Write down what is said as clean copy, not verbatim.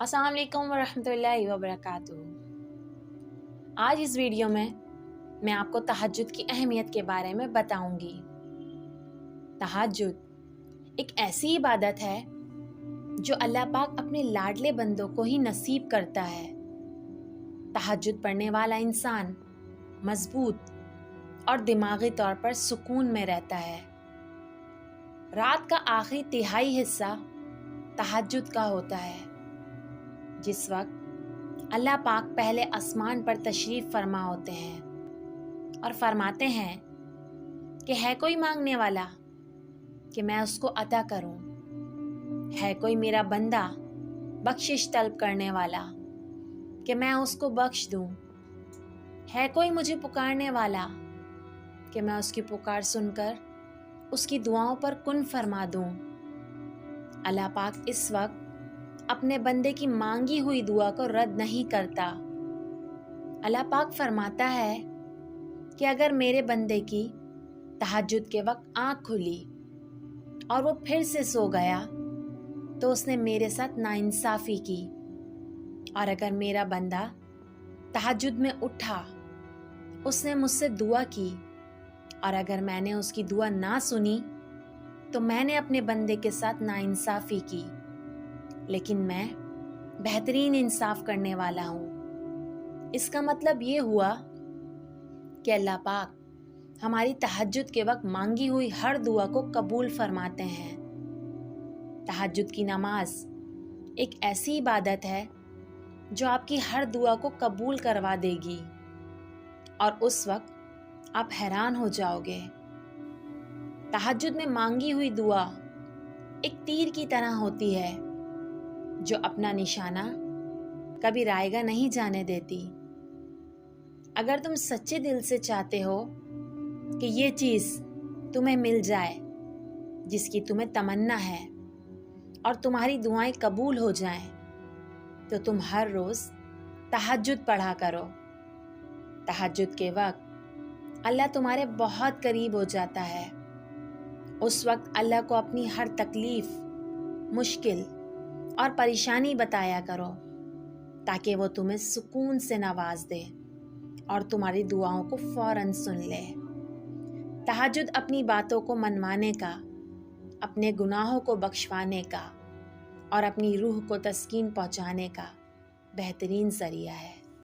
السلام علیکم ورحمۃ اللہ وبرکاتہ۔ آج اس ویڈیو میں آپ کو تہجد کی اہمیت کے بارے میں بتاؤں گی۔ تہجد ایک ایسی عبادت ہے جو اللہ پاک اپنے لاڈلے بندوں کو ہی نصیب کرتا ہے۔ تہجد پڑھنے والا انسان مضبوط اور دماغی طور پر سکون میں رہتا ہے۔ رات کا آخری تہائی حصہ تہجد کا ہوتا ہے، جس وقت اللہ پاک پہلے آسمان پر تشریف فرما ہوتے ہیں اور فرماتے ہیں کہ ہے کوئی مانگنے والا کہ میں اس کو عطا کروں، ہے کوئی میرا بندہ بخشش طلب کرنے والا کہ میں اس کو بخش دوں، ہے کوئی مجھے پکارنے والا کہ میں اس کی پکار سن کر اس کی دعاؤں پر کن فرما دوں۔ اللہ پاک اس وقت اپنے بندے کی مانگی ہوئی دعا کو رد نہیں کرتا۔ اللہ پاک فرماتا ہے کہ اگر میرے بندے کی تہجد کے وقت آنکھ کھلی اور وہ پھر سے سو گیا تو اس نے میرے ساتھ ناانصافی کی، اور اگر میرا بندہ تہجد میں اٹھا، اس نے مجھ سے دعا کی، اور اگر میں نے اس کی دعا نہ سنی تو میں نے اپنے بندے کے ساتھ ناانصافی کی، لیکن میں بہترین انصاف کرنے والا ہوں۔ اس کا مطلب یہ ہوا کہ اللہ پاک ہماری تہجد کے وقت مانگی ہوئی ہر دعا کو قبول فرماتے ہیں۔ تہجد کی نماز ایک ایسی عبادت ہے جو آپ کی ہر دعا کو قبول کروا دے گی، اور اس وقت آپ حیران ہو جاؤ گے۔ تہجد میں مانگی ہوئی دعا ایک تیر کی طرح ہوتی ہے جو اپنا نشانہ کبھی رائیگاں نہیں جانے دیتی۔ اگر تم سچے دل سے چاہتے ہو کہ یہ چیز تمہیں مل جائے جس کی تمہیں تمنا ہے اور تمہاری دعائیں قبول ہو جائیں، تو تم ہر روز تہجد پڑھا کرو۔ تہجد کے وقت اللہ تمہارے بہت قریب ہو جاتا ہے۔ اس وقت اللہ کو اپنی ہر تکلیف، مشکل اور پریشانی بتایا کرو تاکہ وہ تمہیں سکون سے نواز دے اور تمہاری دعاؤں کو فوراً سن لے۔ تہجد اپنی باتوں کو منوانے کا، اپنے گناہوں کو بخشوانے کا اور اپنی روح کو تسکین پہنچانے کا بہترین ذریعہ ہے۔